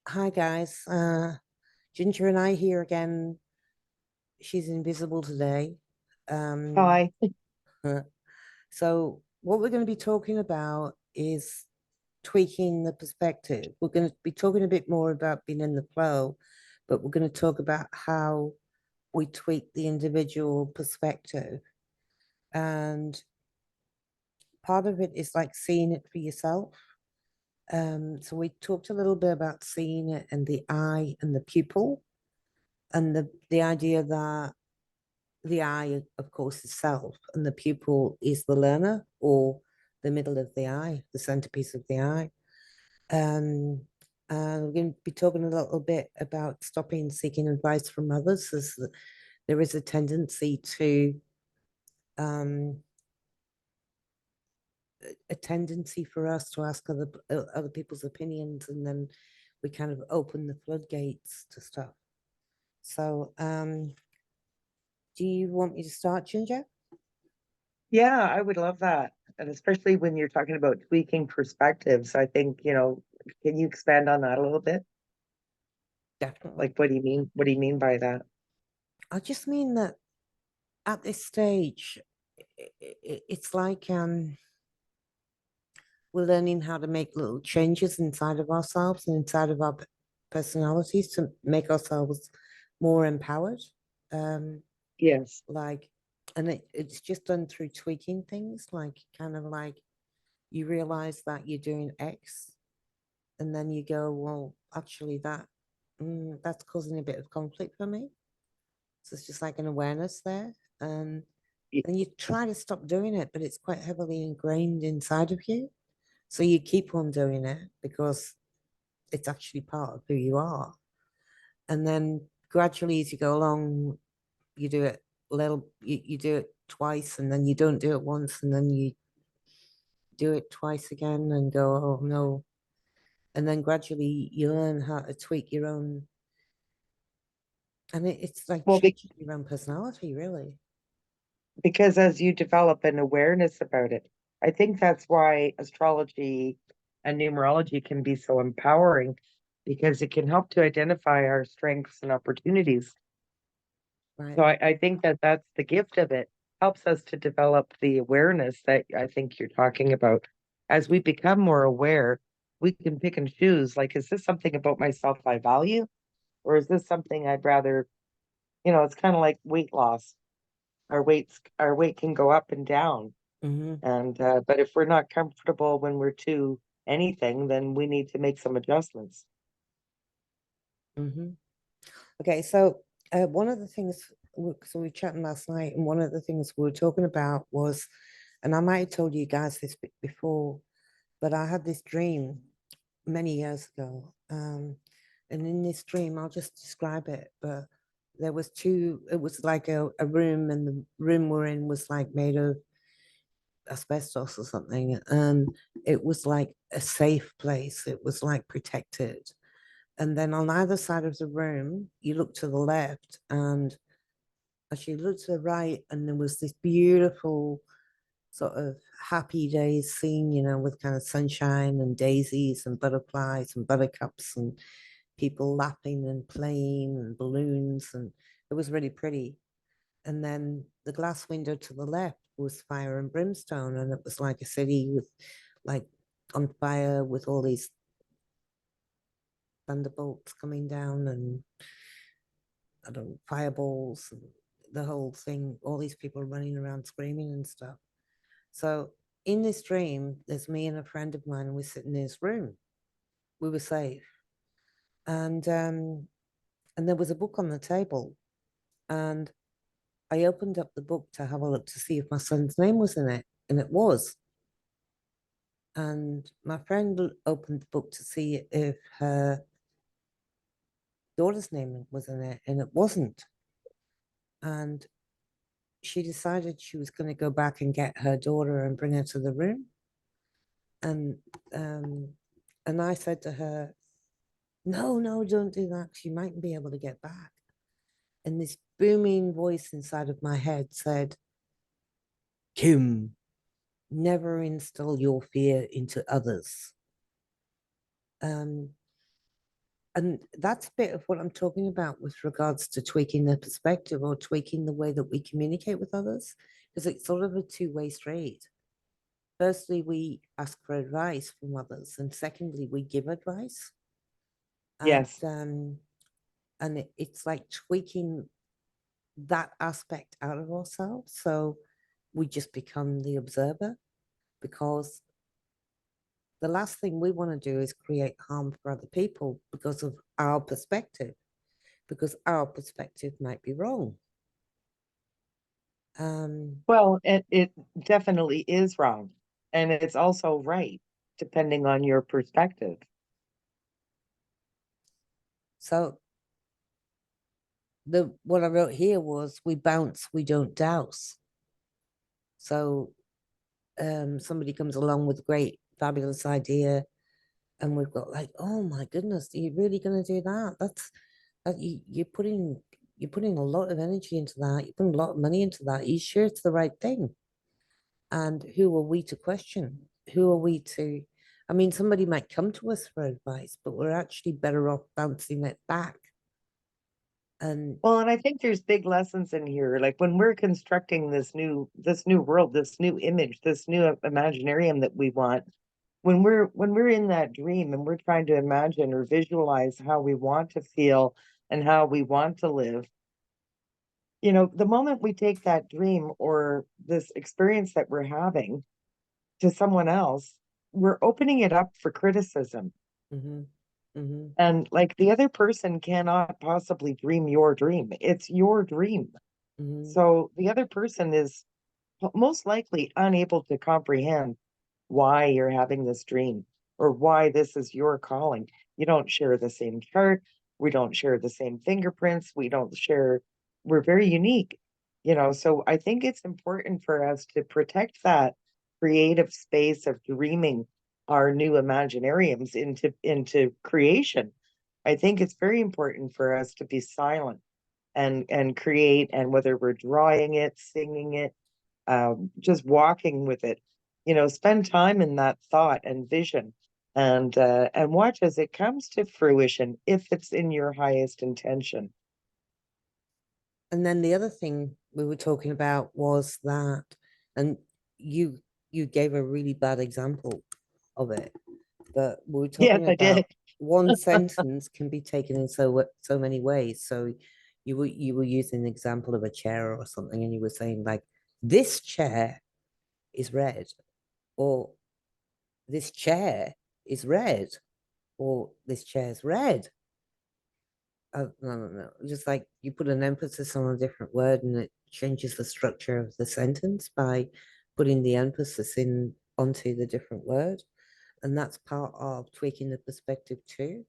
Hi guys, Ginger and I here again. She's invisible today. Um, Hi. so what we're going to be talking about is tweaking the perspective. We're going to be talking a bit more about being in the flow, but we're going to talk about how we tweak the individual perspective. And part of it is like seeing it for yourself. So we talked a little bit about seeing it and the eye and the pupil and the idea that the eye, of course, is self, and the pupil is the learner or the middle of the eye, the centerpiece of the eye. Um, and we're going to be talking a little bit about stopping seeking advice from others, as there is a tendency to um, a tendency for us to ask other people's opinions, and then we kind of open the floodgates to stuff. So, do you want me to start, Ginger? Yeah, I would love that. And especially when you're talking about tweaking perspectives, I think, can you expand on that a little bit? Definitely. Like, what do you mean? What do you mean by that? I just mean that at this stage, it's like we're learning how to make little changes inside of ourselves and inside of our personalities to make ourselves more empowered. Um, Yes. like, and it's just done through tweaking things, like kind of like you realize that you're doing X, and then you go, well, actually, that's causing a bit of conflict for me. So it's just like an awareness there. Um, Y- and you try to stop doing it, but it's quite heavily ingrained inside of you. So you keep on doing it because it's actually part of who you are. And then gradually, as you go along, you do it you do it twice, and then you don't do it once, and then you do it twice again and go, oh no. And then gradually you learn how to tweak your own, and it's like Well, changing your own personality, really. because as you develop an awareness about it, I think that's why astrology and numerology can be so empowering because it can help to identify our strengths and opportunities. Right. So I think that that's the gift of it. Helps us to develop the awareness that I think you're talking about. As we become more aware, we can pick and choose. Like, is this something about myself I value? Or is this something I'd rather, it's kind of like weight loss. Our weight can go up and down. Mm-hmm. And but if we're not comfortable when we're to anything, then we need to make some adjustments. Mm-hmm. Okay, so one of the things, so we were chatting last night, and one of the things we were talking about was, and I might have told you guys this before, but I had this dream many years ago. And in this dream, I'll just describe it, but there was it was like a room, and the room we're in was like made of asbestos or something. And it was like a safe place. It was like protected. And then on either side of the room, you look to the left, and actually looked to the right, and there was this beautiful sort of happy days scene, with kind of sunshine and daisies and butterflies and buttercups and people laughing and playing and balloons, and it was really pretty. And then the glass window to the left was fire and brimstone, and it was like a city with like on fire with all these thunderbolts coming down, and I don't know, fireballs and the whole thing, all these people running around screaming and stuff. So in this dream, there's me and a friend of mine, and we're sitting in this room. We were safe. And there was a book on the table. And I opened up the book to have a look to see if my son's name was in it. And it was. And my friend opened the book to see if her daughter's name was in it, and it wasn't. And she decided she was going to go back and get her daughter and bring her to the room. And um, and I said to her, "No, no, don't do that. She mightn't be able to get back." And this booming voice inside of my head said, "Kim, never instill your fear into others." Um, And that's a bit of what I'm talking about with regards to tweaking the perspective or tweaking the way that we communicate with others, because it's sort of a two-way street. Firstly, we ask for advice from others, and secondly, we give advice. And Yes. it's like tweaking that aspect out of ourselves. So we just become the observer, because the last thing we want to do is create harm for other people because of our perspective, because our perspective might be wrong. Well, it definitely is wrong. And it's also right, depending on your perspective. So the what I wrote here was we bounce, we don't douse. So somebody comes along with a great, fabulous idea, and we've got like, oh my goodness, are you really going to do that? You're putting a lot of energy into that. You're putting a lot of money into that. Are you sure it's the right thing? And who are we to question? Who are we to? I mean, somebody might come to us for advice, but we're actually better off bouncing it back. And Well, and I think there's big lessons in here. Like when we're constructing this new world, this new image, this new imaginarium that we want, when we're in that dream and we're trying to imagine or visualize how we want to feel and how we want to live, the moment we take that dream or this experience that we're having to someone else, we're opening it up for criticism. mm-hmm, mm-hmm, And like the other person cannot possibly dream your dream. It's your dream. mm-hmm, So the other person is most likely unable to comprehend why you're having this dream or why this is your calling. You don't share the same chart. We don't share the same fingerprints. We don't share, we're very unique, So I think it's important for us to protect that creative space of dreaming our new imaginariums into creation. I think it's very important for us to be silent and create, and whether we're drawing it, singing it, just walking with it, spend time in that thought and vision, and watch as it comes to fruition if it's in your highest intention. and then the other thing we were talking about was that, and you you gave a really bad example of it, but we were Yes, talking I did. about one sentence can be taken in so many ways. So you were using an example of a chair or something, and you were saying like, this chair is red, or this chair is red, or this chair's red. No. Just like you put an emphasis on a different word and it changes the structure of the sentence by putting the emphasis in onto the different word. And that's part of tweaking the perspective too,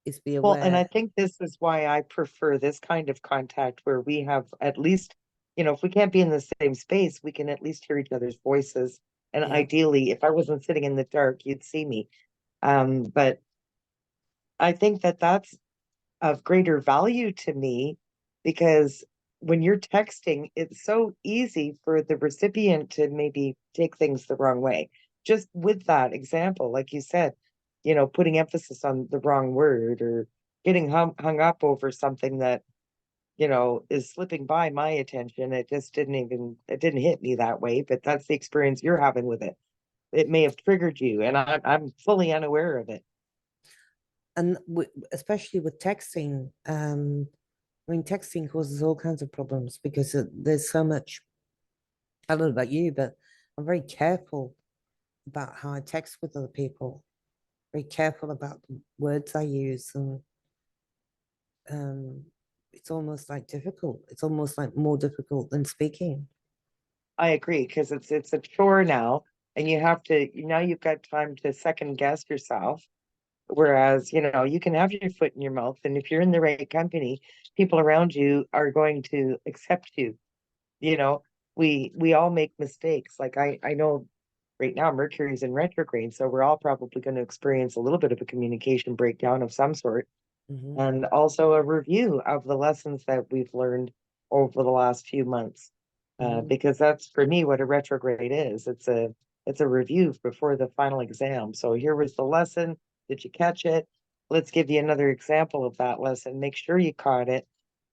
is be Well, and I aware. think this is why I prefer this kind of contact where we have at least, if we can't be in the same space, we can at least hear each other's voices. And Yeah. ideally, if I wasn't sitting in the dark, you'd see me. But I think that that's of greater value to me because when you're texting, it's so easy for the recipient to maybe take things the wrong way. Just with that example, like you said, putting emphasis on the wrong word or getting hung up over something that, is slipping by my attention. It didn't hit me that way, but that's the experience you're having with it. It may have triggered you, and I'm fully unaware of it. And especially with texting, I mean, texting causes all kinds of problems because there's so much. I don't know about you, but I'm very careful about how I text with other people, very careful about the words I use. And um, it's almost like difficult. It's almost like more difficult than speaking. I agree because it's a chore now, and now you've got time to second guess yourself. Whereas, you can have your foot in your mouth, and if you're in the right company, people around you are going to accept you. You know, we all make mistakes. Like I know right now Mercury's in retrograde, so we're all probably going to experience a little bit of a communication breakdown of some sort, Hmm. and also a review of the lessons that we've learned over the last few months. Hmm. Because that's for me what a retrograde is. It's a review before the final exam. So here was the lesson. Did you catch it? let's give you another example of that lesson. Make sure you caught it,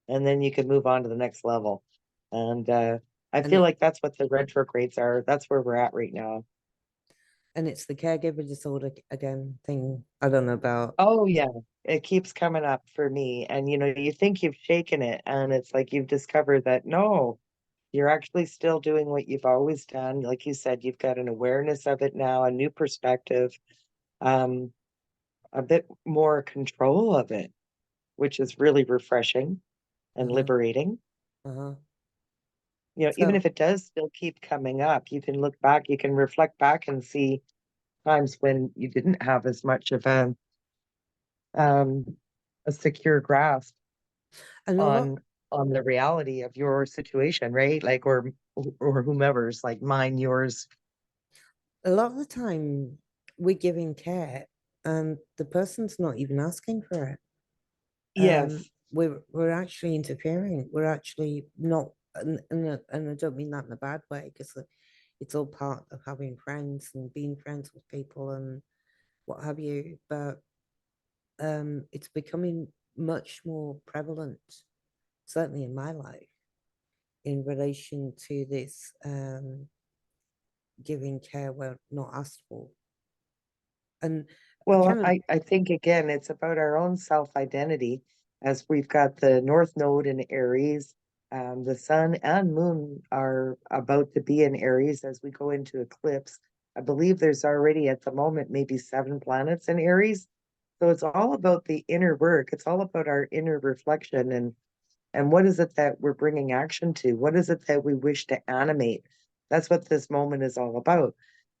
and then you can move on to the next level. And I And feel it like that's what the retrogrades are. That's where we're at right now. and it's the caregiver disorder again thing. I don't know about. Oh yeah, it keeps coming up for me. And you think you've shaken it, and it's like you've discovered that no, you're actually still doing what you've always done. Like you said, you've got an awareness of it now, a new perspective, um, a bit more control of it, which is really refreshing and Uh-huh, liberating. uh-huh. Even So if it does still keep coming up, you can look back, you can reflect back and see times when you didn't have as much of um, a secure grasp and on the reality of your situation, right? Like or whomever's, like mine, yours. a lot of the time we're giving care and the person's not even asking for it. Yes. We're actually interfering. We're actually not, and I don't mean that in a bad way because it's all part of having friends and being friends with people and what have you. But it's becoming much more prevalent, certainly in my life, in relation to this giving care where not asked for. And I Well, kind of, I think again, it's about our own self-identity as we've got the North Node in Aries. The sun and moon are about to be in Aries as we go into eclipse. I believe there's already at the moment maybe 7 planets in Aries. So it's all about the inner work. It's all about our inner reflection and what is it that we're bringing action to? What is it that we wish to animate? That's what this moment is all about.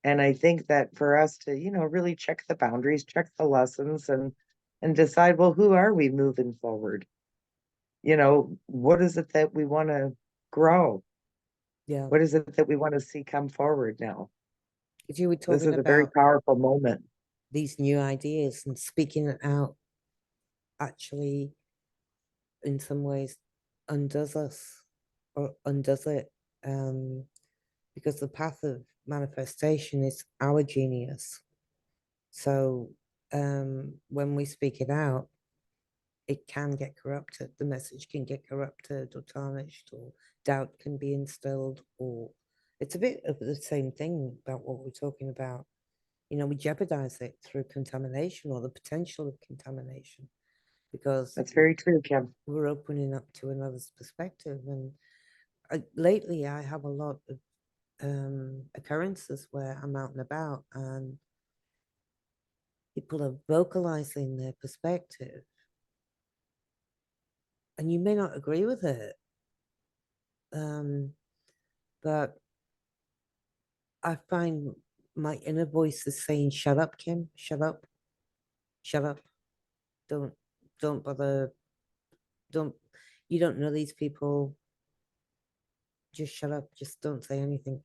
And I think that for us to, really check the boundaries, check the lessons and decide, well, who are we moving forward? What is it that we want to grow? yeah, What is it that we want to see come forward now? if you were This talking is a very about powerful moment. these new ideas and speaking it out actually in some ways undoes us or undoes it because the path of manifestation is our genius. So when we speak it out, it can get corrupted. The message can get corrupted or tarnished, or doubt can be instilled, or it's a bit of the same thing about what we're talking about. We jeopardize it through contamination or the potential of contamination because That's very true, Kim. we're opening up to another's perspective. And lately, I have a lot of occurrences where I'm out and about and people are vocalizing their perspective, and you may not agree with it, um, but I find my inner voice is saying, "Shut up, Kim. Shut up. Shut up. Don't, don't bother. Don't. You don't know these people. Just shut up. Just don't say anything.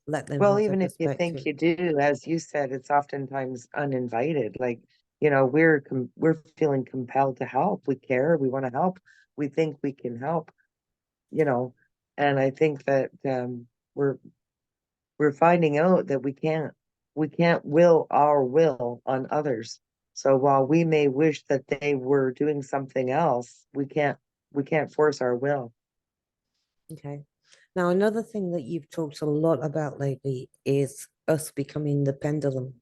Let them Well, have their even if you think perspective." you do, as you said, it's oftentimes uninvited. Like, we're feeling compelled to help. We care, we want to help. We think we can help, you know. And I think that we're finding out that we can't will our will on others. So while we may wish that they were doing something else, we can't force our will. Okay. Now, another thing that you've talked a lot about lately is us becoming the pendulum.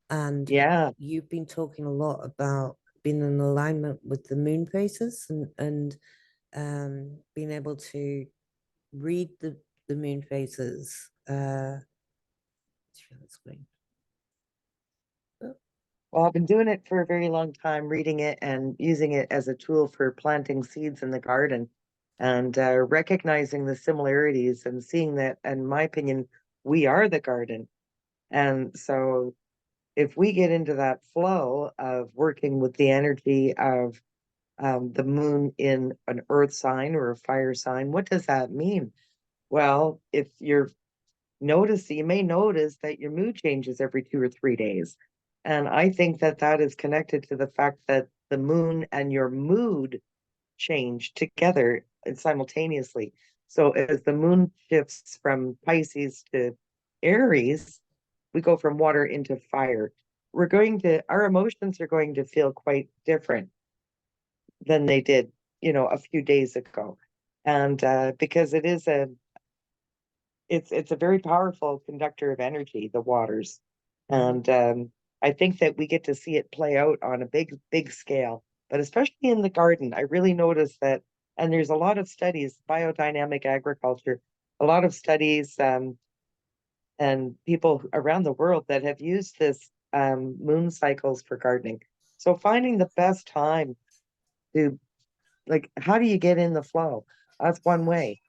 And Yeah. you've been talking a lot about being in alignment with the moon phases and being able to read the moon phases. Share the screen. Oh, Well, I've been doing it for a very long time, reading it and using it as a tool for planting seeds in the garden and recognizing the similarities and seeing that, in my opinion, we are the garden. And so if we get into that flow of working with the energy of the moon in an earth sign or a fire sign, what does that mean? Well, if you may notice that your mood changes every 2 or 3 days. And I think that that is connected to the fact that the moon and your mood change together and simultaneously. So as the moon shifts from Pisces to Aries, we go from water into fire. our emotions are going to feel quite different than they did, a few days ago. And because it's a very powerful conductor of energy, the waters. Mhm. And I think that we get to see it play out on a big scale, but especially in the garden, I really noticed that. And there's a lot of studies, biodynamic agriculture, a lot of studies, and people around the world that have used this moon cycles for gardening. So finding the best time to, like, how do you get in the flow? That's one way.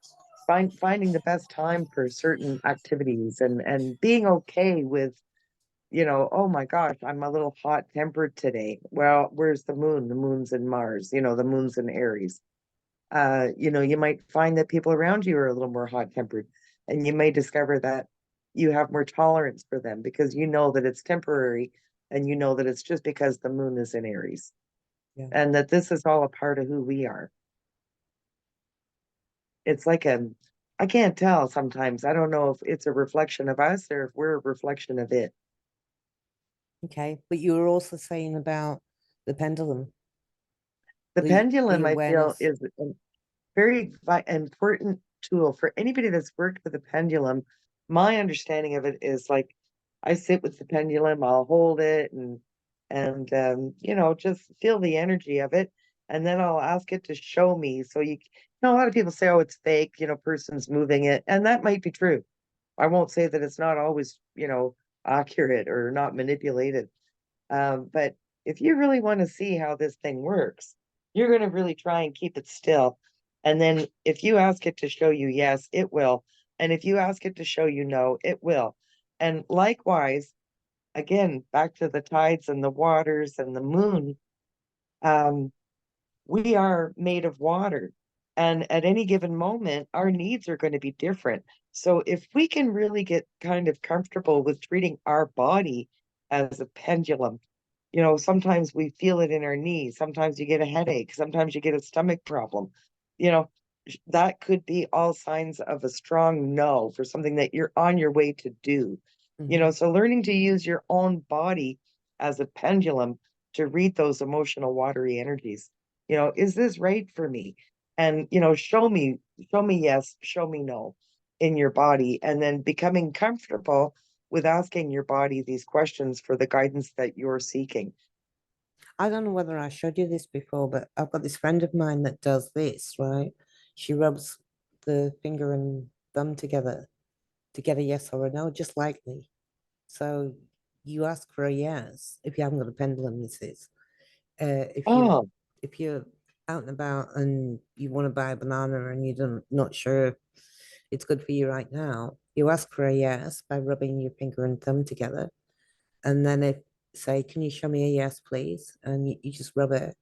Finding the best time for certain activities, and being okay with, oh my gosh, I'm a little hot tempered today. Well, where's the moon? The moon's in Mars, the moon's in Aries. You might find that people around you are a little more hot tempered, and you may discover that you have more tolerance for them because you know that it's temporary, and you know that it's just because the moon is in Aries, Yeah. and that this is all a part of who we are. It's like I can't tell sometimes. I don't know if it's a reflection of us or if we're a reflection of it. Okay. But you were also saying about the pendulum, The the pendulum, I feel, awareness. is a very important tool for anybody that's worked with the pendulum. My understanding of it is like I sit with the pendulum, I'll hold it and just feel the energy of it. And then I'll ask it to show me. So a lot of people say, oh, it's fake, person's moving it. And that might be true. I won't say that it's not always, accurate or not manipulated. But if you really want to see how this thing works, you're going to really try and keep it still. And then if you ask it to show you yes, it will. And if you ask it to show you no, it will. And likewise, again, back to the tides and the waters and the moon, um, we are made of water. And at any given moment, our needs are going to be different. So if we can really get kind of comfortable with treating our body as a pendulum, sometimes we feel it in our knees, sometimes you get a headache, sometimes you get a stomach problem. You know, that could be all signs of a strong no for something that you're on your way to do. Mhm. So learning to use your own body as a pendulum to read those emotional watery energies. Is this right for me? And show me yes, show me no in your body, and then becoming comfortable with asking your body these questions for the guidance that you're seeking. I don't know whether I showed you this before, but I've got this friend of mine that does this, right? She rubs the finger and thumb together to get a yes or a no, just lightly. So you ask for a yes if you haven't got a pendulum, this is. If you Oh, if you're out and about and you want to buy a banana and you don't not sure if it's good for you right now, you ask for a yes by rubbing your finger and thumb together. And then if say, can you show me a yes, please? And you just rub it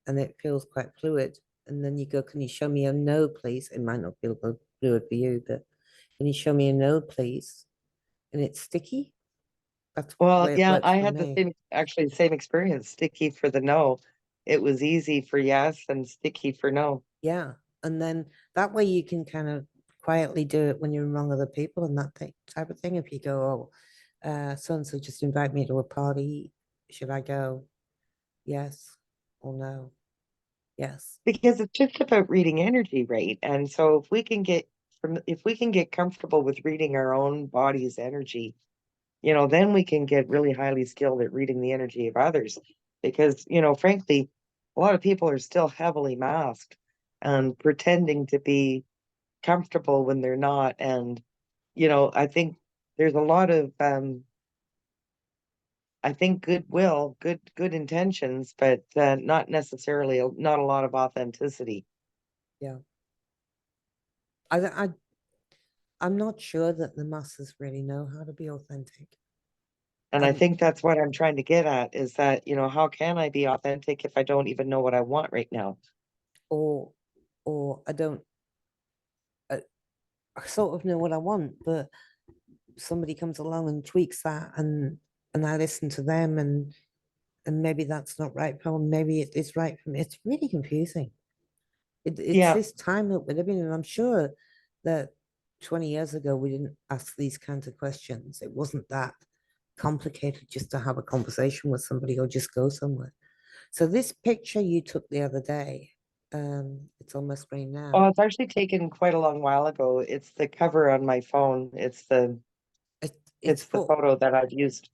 and it feels quite fluid. And then you go, can you show me a no, please? It might not feel fluid for you, but can you show me a no, please? And it's sticky. That's the well, way it yeah, works I for had me. the same experience. Sticky for the no. It was easy for yes and sticky for no. Yeah. And then that way you can kind of quietly do it when you're among other people and that type of thing. If you go, oh, so and so just invite me to a party. Should I go? Yes or no? Yes. Because it's just about reading energy, right? And so if we can get comfortable with reading our own body's energy, then we can get really highly skilled at reading the energy of others. Because, frankly, a lot of people are still heavily masked and pretending to be comfortable when they're not. And, I think there's a lot of I think goodwill, good intentions, but not necessarily not a lot of authenticity. Yeah. I I'm not sure that the masses really know how to be authentic. And I And think that's what I'm trying to get at is that, how can I be authentic if I don't even know what I want right now? or or I don't I sort of know what I want, but somebody comes along and tweaks that and I listen to them and maybe that's not right for them, maybe it is right for me. It's really confusing. It's Yeah, this time that we're living in. I'm sure that 20 years ago we didn't ask these kinds of questions. It wasn't that complicated just to have a conversation with somebody or just go somewhere. So this picture you took the other day, it's on my screen Oh, now. it's actually taken quite a long while ago. It's the cover on my phone. It, it's It's the photo that I've used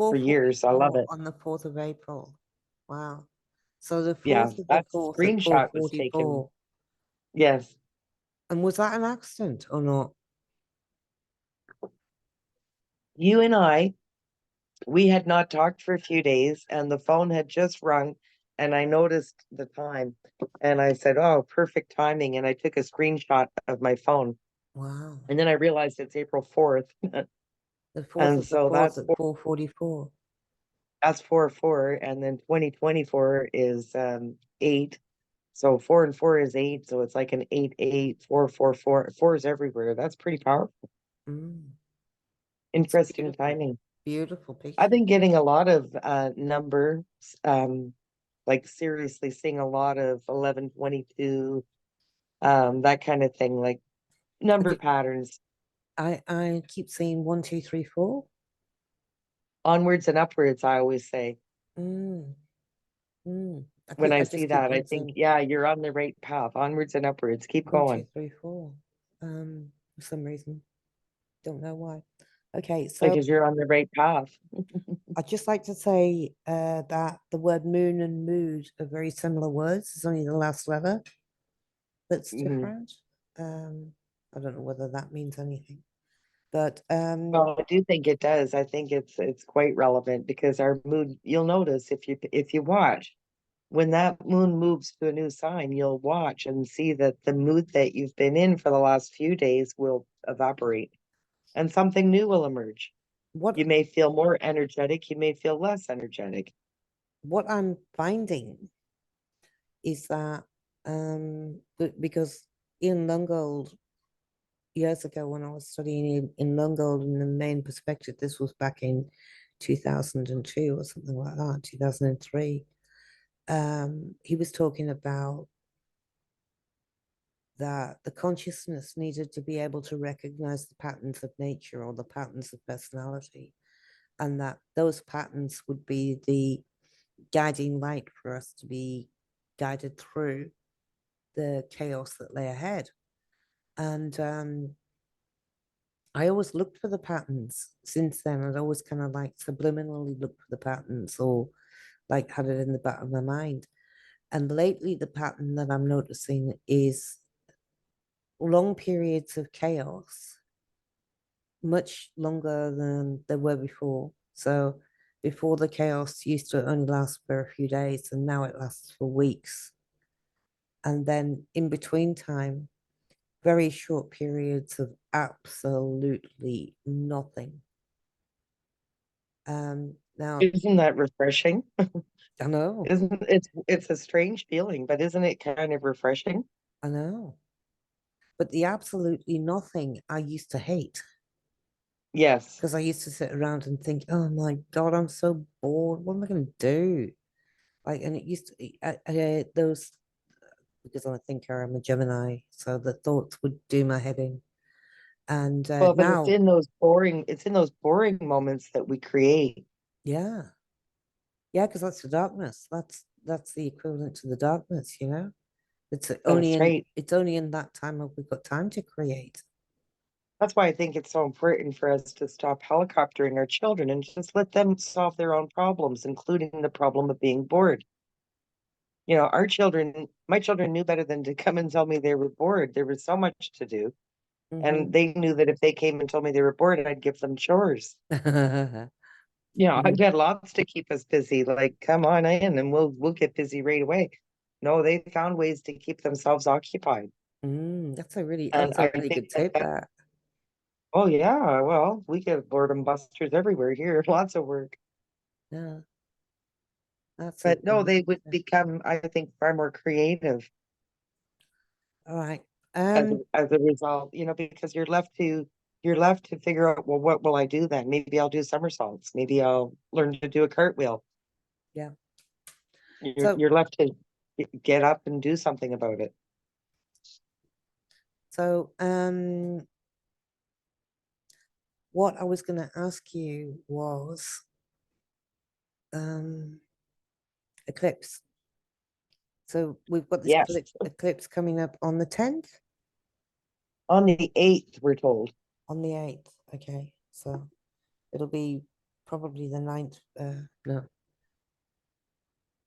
for years. I love 4:44 it. on the 4th of April. Wow. So the Yeah, 4th of the that 4th at screenshot was taken. 4:44. Yes. And was that an accident or not? You and I, we had not talked for a few days and the phone had just rung and I noticed the time and I said, "Oh, perfect timing." And I took a screenshot of my phone Wow. and then I realized it's April 4th. The 4th And of the so 4th at 4:44. that's 4 4 and then 2024 is 8. So 4 and 4 is 8. So it's like an 8 8 4 4 4. Four is everywhere. That's pretty powerful. Mm, it's Interesting beautiful. timing. Beautiful I've picture. been getting a lot of numbers, like seriously seeing a lot of 1122, that kind of thing, like Have number you, patterns, I keep saying 1, 2, 3, 4. onwards and upwards, I always say. Mm, When I I see just keep that, I think, printing yeah, you're on the right path, onwards and upwards. Keep one, two, going. three, four. For some reason, don't know why. Okay, so Because you're on the right path. I'd just like to say that the word moon and mood are very similar words. It's only the last letter that's Mhm. different. Um, I don't know whether that means anything, but Well, I do think it does. I think it's quite relevant because our mood, you'll notice if you watch, when that moon moves to a new sign, you'll watch and see that the mood that you've been in for the last few days will evaporate and something new will emerge. what You may feel more energetic, you may feel less energetic. what I'm finding is that because in Lungold years ago when I was studying in Lungold in the main perspective, this was back in 2002 or something like that, 2003. He was talking about that the consciousness needed to be able to recognize the patterns of nature or the patterns of personality, and that those patterns would be the guiding light for us to be guided through the chaos that lay ahead. And I always looked for the patterns since then. I'd always kind of like subliminally looked for the patterns or like had it in the back of my mind. And lately, the pattern that I'm noticing is long periods of chaos, much longer than there were before. So before the chaos used to only last for a few days, and now it lasts for weeks. And then in between time, very short periods of absolutely nothing. Now Isn't that refreshing? I know, Isn't it's a strange feeling, but isn't it kind of refreshing? I know, but the absolutely nothing I used to hate Yes. because I used to sit around and think, oh my God, I'm so bored. What am I going to do? Like, and it used to, those, because I'm a thinker, I'm a Gemini, so the thoughts would do my head in. And Well, but now, it's in those boring moments that we create. yeah, yeah, because that's the darkness. That's the equivalent to the darkness, you know? That's right. It's only in that time that we've got time to create. That's why I think it's so important for us to stop helicoptering our children and just let them solve their own problems, including the problem of being bored. You know, my children knew better than to come and tell me they were bored. There was so much to do. And Hmm. they knew that if they came and told me they were bored, I'd give them chores. You know, I've Mm, got lots to keep us busy. Like, come on in and we'll get busy right away. No, they found ways to keep themselves occupied. And that's a I really think good tip. That, oh yeah, well, we get boredom busters everywhere here, lots of work. yeah, that's But a no, they really good would tip. become, I think, far more creative All right. as a result, you know, because you're left to figure out, well, what will I do then? Maybe I'll do somersaults. Maybe I'll learn to do a cartwheel. Yeah. You're So, you're left to get up and do something about it. so what I was going to ask you was um, eclipse. So we've got this Yes, eclipse coming up on the 10th, on the 8th, we're told. on the 8th. Okay, so it'll be probably the 9th, no,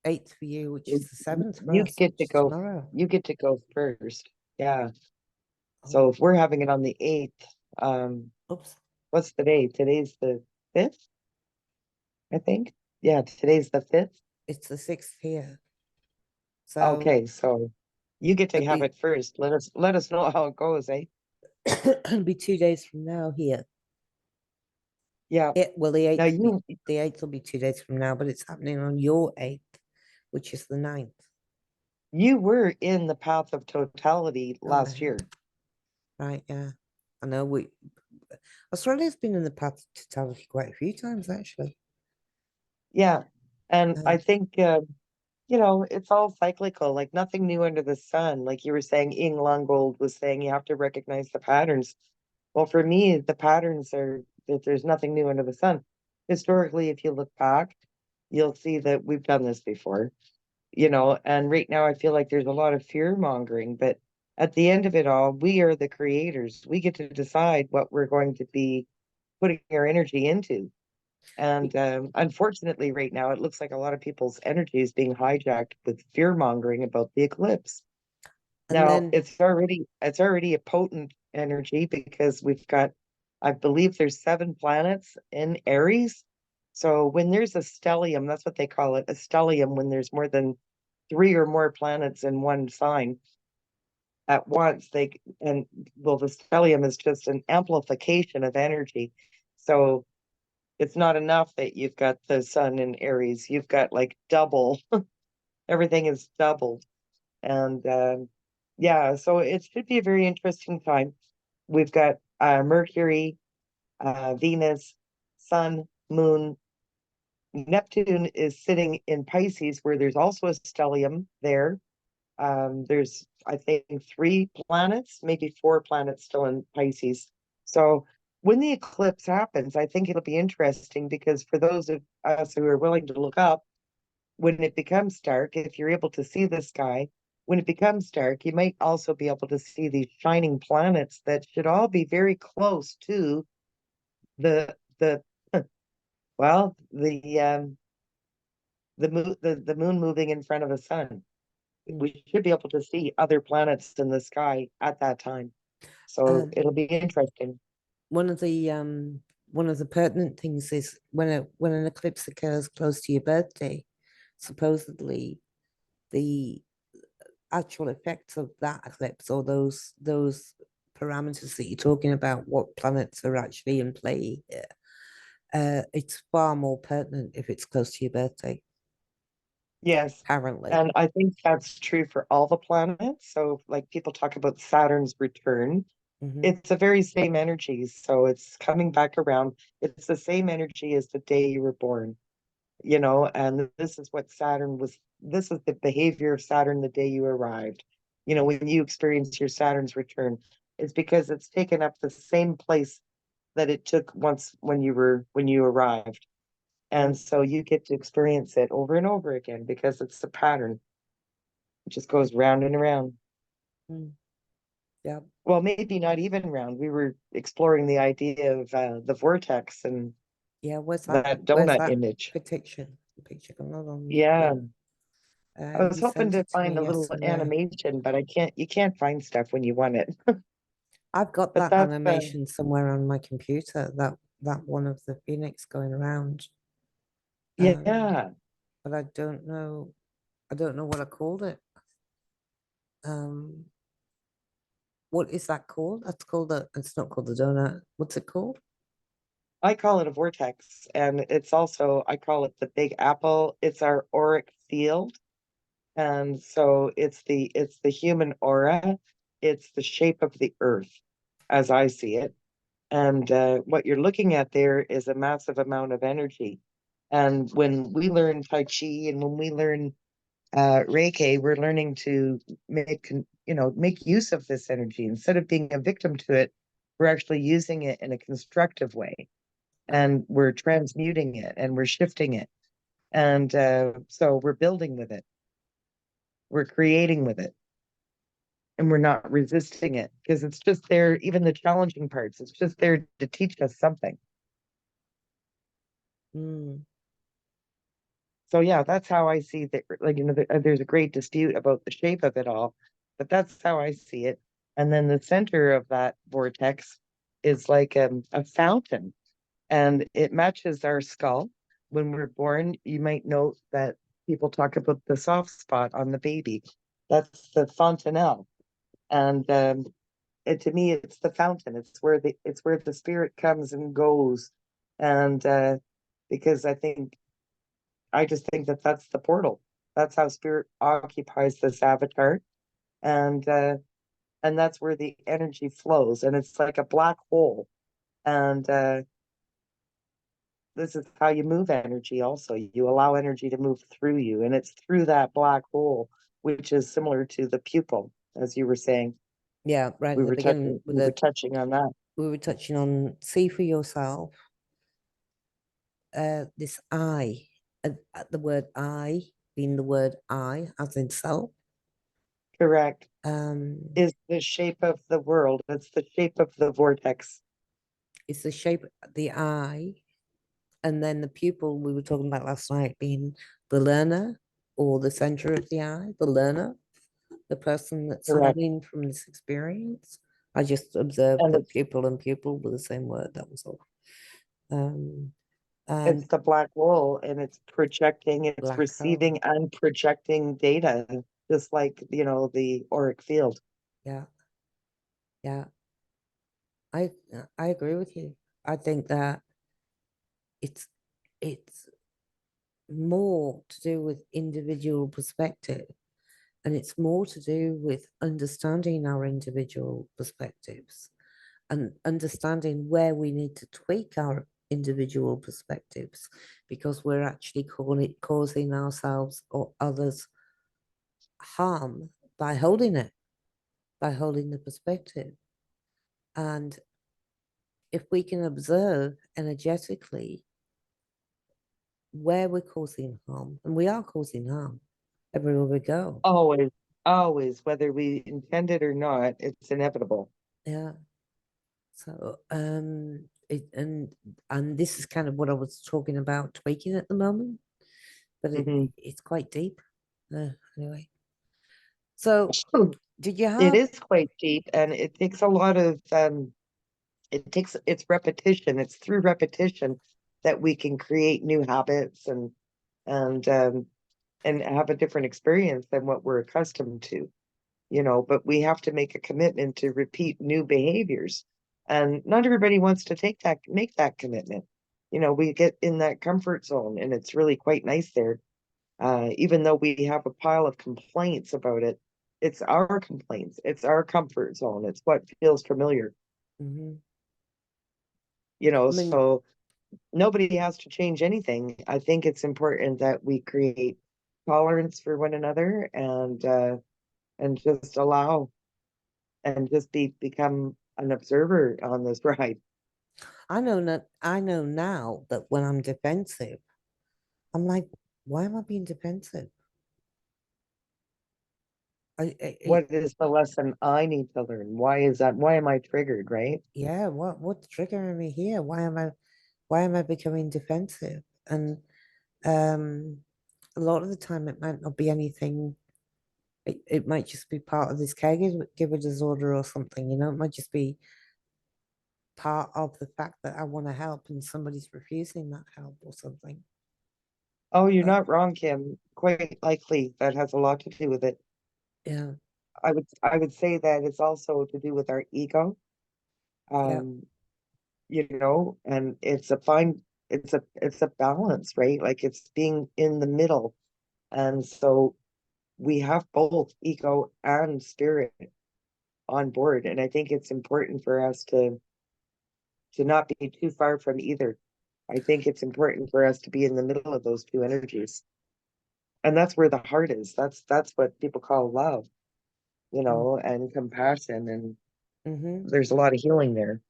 8th for you, which is the 7th for You us, get which to is go, tomorrow. you get to go first. Yeah. Oh, So if we're having it on the 8th, oops, what's the date? Today's the 5th, I think. Yeah, today's the 5th. it's the 6th here. So Okay, so you get to it'll have be it first. Let us know how it goes, eh? it'll be 2 days from now here. Yeah. Well, the Now 8th will be you the 8th will be 2 days from now, but it's happening on your 8th, which is the 9th. you were in the path of totality Oh, last year. right, yeah. I know we Australia's been in the path to totality quite a few times actually. Yeah. And I Uh, think it's all cyclical, like nothing new under the sun. Like you were saying, Ian Longold was saying you have to recognize the patterns. Well, for me, the patterns are that there's nothing new under the sun. Historically, if you look back, you'll see that we've done this before, and right now I feel like there's a lot of fear mongering, but at the end of it all, we are the creators. We get to decide what we're going to be putting our energy into. And unfortunately, right now, it looks like a lot of people's energy is being hijacked with fear mongering about the eclipse. and Now, then it's already a potent energy because we've got, I believe there's 7 planets in Aries. So when there's a stellium, that's what they call it, a stellium, when there's more than 3 or more planets in one sign at once, the stellium is just an amplification of energy. So it's not enough that you've got the sun in Aries. You've got like double. Everything is doubled. And yeah, so it should be a very interesting time. We've got Mercury, Venus, Sun, Moon. Neptune is sitting in Pisces, where there's also a stellium there. There's, I think, 3 planets, maybe 4 planets still in Pisces. So when the eclipse happens, I think it'll be interesting because for those of us who are willing to look up, when it becomes dark, if you're able to see the sky, when it becomes dark, you might also be able to see these shining planets that should all be very close to the well, the moon moving in front of the sun. mm, We should be able to see other planets in the sky at that time. So um, it'll be interesting. one of the pertinent things is when an eclipse occurs close to your birthday, supposedly the actual effects of that eclipse or those parameters that you're talking about, what planets are actually in play here, it's far more pertinent if it's close to your birthday, Yes. apparently. And I think that's true for all the planets. So, like people talk about Saturn's return, Hmm. it's the very same energy. So it's coming back around. It's the same energy as the day you were born, and this is what this is the behavior of Saturn the day you arrived. When you experience your Saturn's return, it's because it's taken up the same place that it took once when you arrived. And so you get to experience it over and over again because it's a pattern. It just goes round and around. Mm, yeah, Well, maybe not even round. We were exploring the idea of the vortex and yeah. that Where's donut that image. picture? The picture I'm not on the Yeah. screen. I was You hoping sent to it to find me a little yesterday. animation, but you can't find stuff when you want it. I've got But that that's animation somewhere on my computer. That one of the phoenix going around. Um, yeah, but I don't know. I don't know what I called it. Um, what is that called? That's called a. It's not called the donut. What's it called? I call it a vortex, and I call it the Big Apple. It's our auric field. And so it's the human aura. It's the shape of the earth as I see it. And what you're looking at there is a massive amount of energy. And when we learn Tai Chi and when we learn Reiki, we're learning to make use of this energy instead of being a victim to it. We're actually using it in a constructive way, and we're transmuting it and we're shifting it. And so we're building with it, we're creating with it, and we're not resisting it because it's just there, even the challenging parts, it's just there to teach us something. Mm. So yeah, that's how I see that. Like, there's a great dispute about the shape of it all, but that's how I see it. And then the center of that vortex is like a fountain, and it matches our skull. When we're born, you might note that people talk about the soft spot on the baby. That's the fontanelle, and to me, it's the fountain. It's where the spirit comes and goes, and because I just think that that's the portal. That's how spirit occupies this avatar, and that's where the energy flows, and it's like a black hole. And this is how you move energy. Also, you allow energy to move through you, and it's through that black hole, which is similar to the pupil, as you were saying. Yeah, right at the beginning with We were the touching on that. we were touching on see for yourself, this I, the word I being the word I as in self. Correct. Um, Is the shape of the world. It's the shape of the vortex. it's the shape, the I, and then the pupil we were talking about last night being the learner or the center of the eye, the learner, the person that's Correct. learning from this experience. I just observed And that pupil and pupil were the same word. That was all. Um, it's and the black hole, and it's projecting, it's black hole. receiving and projecting data, just like, the auric field. Yeah, yeah. I I agree with you. I think that it's it's more to do with individual perspective, and it's more to do with understanding our individual perspectives and understanding where we need to tweak our individual perspectives because we're actually causing ourselves or others harm by holding it, by holding the perspective. And if we can observe energetically where we're causing harm, and we are causing harm everywhere we go. Always, always, whether we intend it or not, it's inevitable. Yeah. So and this is kind of what I was talking about tweaking at the moment, but Hmm. it's quite deep. Anyway. So did you It have is quite deep, and it takes a lot of it's repetition. It's through repetition that we can create new habits and um and have a different experience than what we're accustomed to. But we have to make a commitment to repeat new behaviors. And not everybody wants to make that commitment. We get in that comfort zone, and it's really quite nice there. Even though we have a pile of complaints about it, it's our complaints, it's our comfort zone, it's what feels familiar, mhm. I mean, so nobody has to change anything. I think it's important that we create tolerance for one another, and just allow and just become an observer on this ride. I know now that when I'm defensive, I'm like, why am I being defensive? What is the lesson I need to learn? Why is that? Why am I triggered, right? yeah, what's triggering me here? Why am I becoming defensive? And um a lot of the time it might not be anything. It might just be part of this caregiver disorder or something, it might just be part of the fact that I want to help and somebody's refusing that help or something. Oh, you're Uh, not wrong, Kim. Quite likely that has a lot to do with it. yeah, I would say that it's also to do with our ego. yeah. Um, and it's a balance, right? Like, it's being in the middle. And so we have both ego and spirit on board. And I think it's important for us to not be too far from either. I think it's important for us to be in the middle of those two energies. And that's where the heart is. That's what people call love, Mm, and compassion, and mm-hmm. there's a lot of healing there.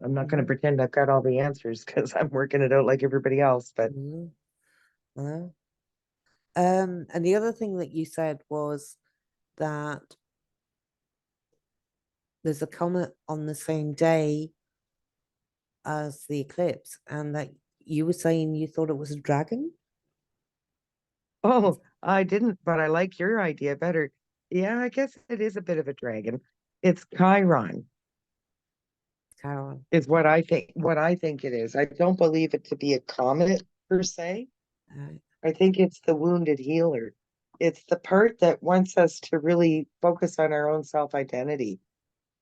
I'm not going to Mhm, pretend I've got all the answers because I'm working it out like everybody else. But mhm, no. And the other thing that you said was that there's a comet on the same day as the eclipse, and that you were saying you thought it was a dragon. oh, I didn't, but I like your idea better. Yeah, I guess it is a bit of a dragon. It's Chiron, Chiron. is what I think. What I think it is. I don't believe it to be a comet per se. Right. I think it's the wounded healer. It's the part that wants us to really focus on our own self-identity.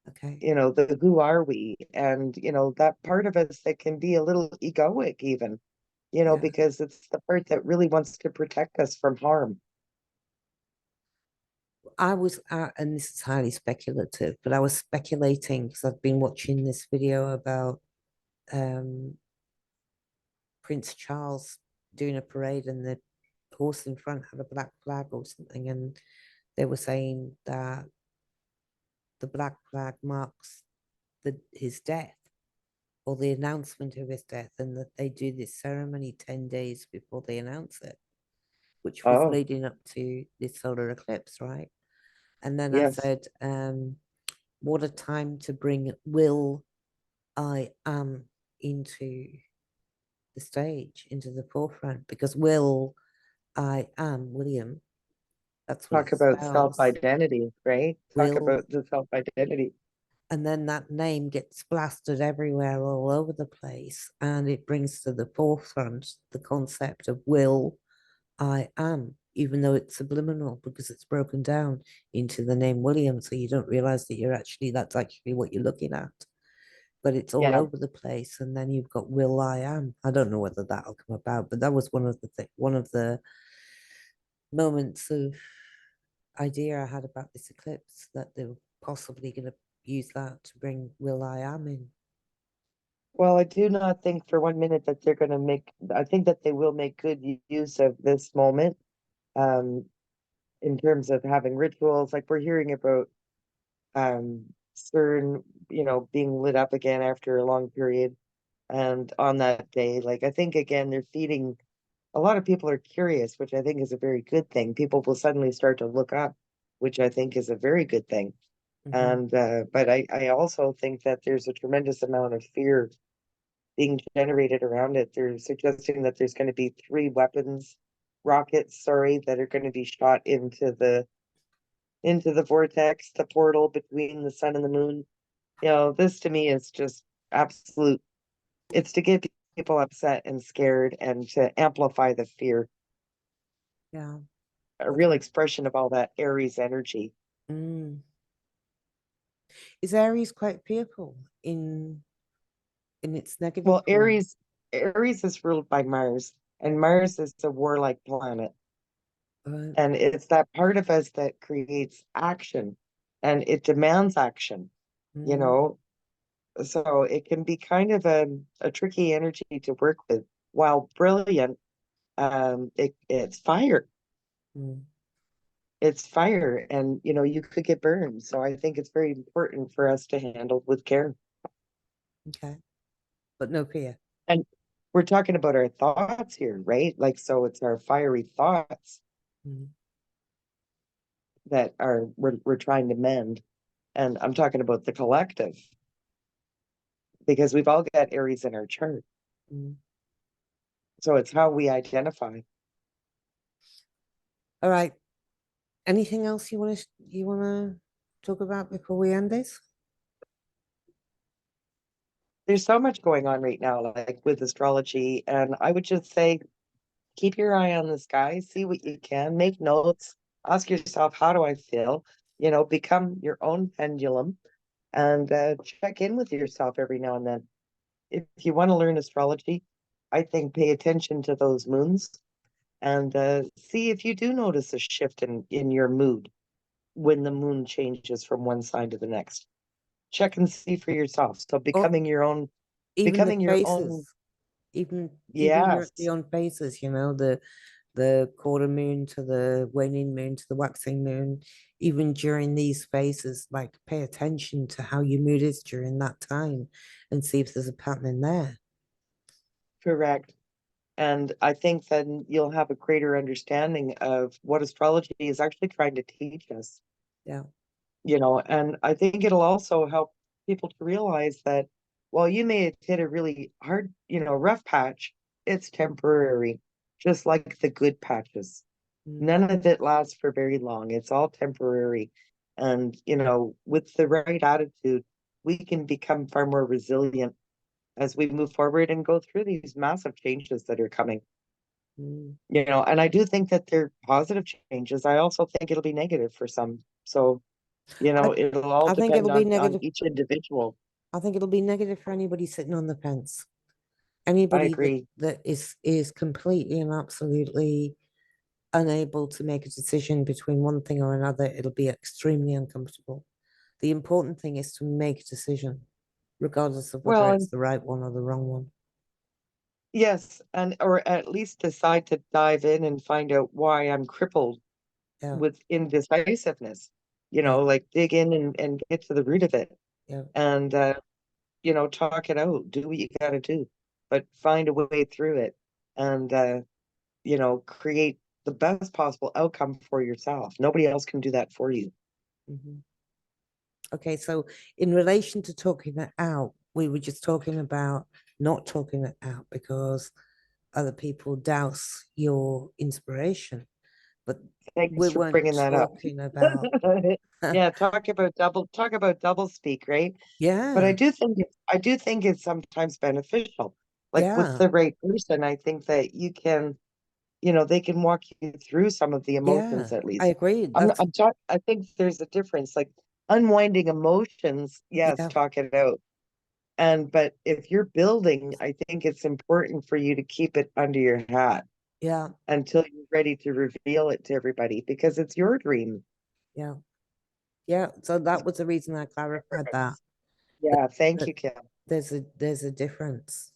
Okay. The who are we? And, that part of us that can be a little egoic even, Yeah. because it's the part that really wants to protect us from harm. I was, and this is highly speculative, but I was speculating because I've been watching this video about um, Prince Charles doing a parade, and the horse in front had a black flag or something, and they were saying that the black flag marks his death or the announcement of his death, and that they do this ceremony 10 days before they announce it, which was Oh, leading up to this solar eclipse, right? And then I yes. said, what a time to bring Will I Am into the stage, into the forefront, because Will I Am, William, that's what Talk it about spells. self-identity, right? Talk Will, about the self-identity. and then that name gets blasted everywhere, all over the place, and it brings to the forefront the concept of Will I Am, even though it's subliminal because it's broken down into the name William, so you don't realize that that's actually what you're looking at. But it's all Yeah. over the place. And then you've got Will I Am. I don't know whether that'll come about, but that was one of the moments of idea I had about this eclipse, that they were possibly going to use that to bring Will I Am in. Well, I do not think for 1 minute that they're going to I think that they will make good use of this moment, um, in terms of having rituals. Like we're hearing about, CERN, being lit up again after a long period. And on that day, like I think again, they're feeding a lot of people are curious, which I think is a very good thing. People will suddenly start to look up, which I think is a very good thing. Mm-hmm. And but I also think that there's a tremendous amount of fear being generated around it. They're suggesting that there's going to be rockets, sorry, that are going to be shot into the vortex, the portal between the sun and the moon. This to me is just absolute. It's to get people upset and scared and to amplify the fear, Yeah. a real Okay. expression of all that Aries energy. Mm. Is Aries quite fearful in its negative Well, form? Aries is ruled by Mars, and Mars is a warlike planet. Right. And it's that part of us that creates action and it demands action, you Mm, know? So it can be kind of a tricky energy to work with. While brilliant, it's fire. mm, It's fire, and you could get burned. So I think it's very important for us to handle with care. okay. But no fear. And we're talking about our thoughts here, right? Like, so it's our fiery thoughts Mm, that we're trying to mend. And I'm talking about the collective because we've all got Aries in our chart. mm. So it's how we identify. All right. Anything else you want to talk about before we end this? There's so much going on right now, like with astrology. And I would just say, keep your eye on the sky, see what you can, make notes, ask yourself, how do I feel? Become your own pendulum and check in with yourself every now and then. If you want to learn astrology, I think pay attention to those moons and see if you do notice a shift in your mood when the moon changes from one side to the next. Check and see for yourself. So Or even the becoming your own, faces, even yes, the on faces, the the quarter moon to the waning moon to the waxing moon, even during these phases, like pay attention to how your mood is during that time and see if there's a pattern in there. Correct. And I think then you'll have a greater understanding of what astrology is actually trying to teach us, Yeah. and I think it'll also help people to realize that while you may have hit a really hard, rough patch, it's temporary, just like the good patches. Mm, None of it lasts for very long. It's all temporary. And, with the right attitude, we can become far more resilient as we move forward and go through these massive changes that are coming. mm. And I do think that they're positive changes. I also think it'll be negative for some. So, I, it'll all I think depend it'll be on negative. each individual. I think it'll be negative for anybody sitting on the fence. I Anybody that agree. that is completely and absolutely unable to make a decision between one thing or another, it'll be extremely uncomfortable. The important thing is to make a decision, regardless of whether Well, it's and the right one or the wrong one. yes, and or at least decide to dive in and find out why I'm crippled Yeah, with indecisiveness. yeah, Like dig in and get to the root of it yeah. and talk it out, do what you gotta do, but find a way through it and create the best possible outcome for yourself. Nobody else can do that for you. Mhm. Okay, so in relation to talking it out, we were just talking about not talking it out because other people douse your inspiration, but we Thanks for weren't bringing that up. talking about. Yeah, talk about double speak, right? But I Yeah, do think it's sometimes beneficial. Like with yeah, the right person, I think that they can walk you through some of the yeah. emotions at I least. agree. I'm That's I think there's a difference. Like unwinding emotions, yes, yeah, talk it out. But if you're building, I think it's important for you to keep it under your hat yeah, until you're ready to reveal it to everybody because it's your dream. yeah, yeah. So It's that was the reason I a clarified that difference. Yeah, thank that you, Kim. there's a difference.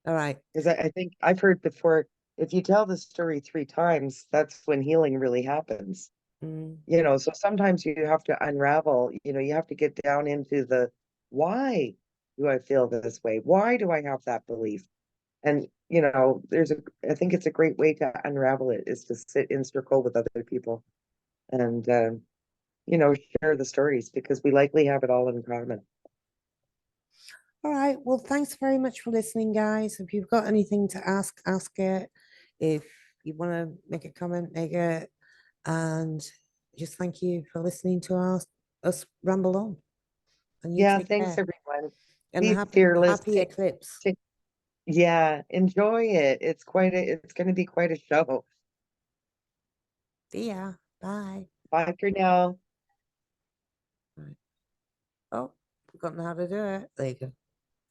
All right. Because I think I've heard before, if you tell the story 3 times, that's when healing really happens. Mm, So sometimes you have to unravel, you have to get down into the why do I feel this way? Why do I have that belief? And, I think it's a great way to unravel it is to sit in circle with other people and, share the stories because we likely have it all in common. all right. Well, thanks very much for listening, guys. If you've got anything to ask, ask it. If you want to make a comment, make it. And just thank you for listening to us ramble on. And you Yeah, take thanks care. everyone. And Be fearless. happy eclipse. Yeah, enjoy it. It's going to be quite a show. See ya. Bye. Bye for now. Right. Oh, forgotten how to do it. There you go.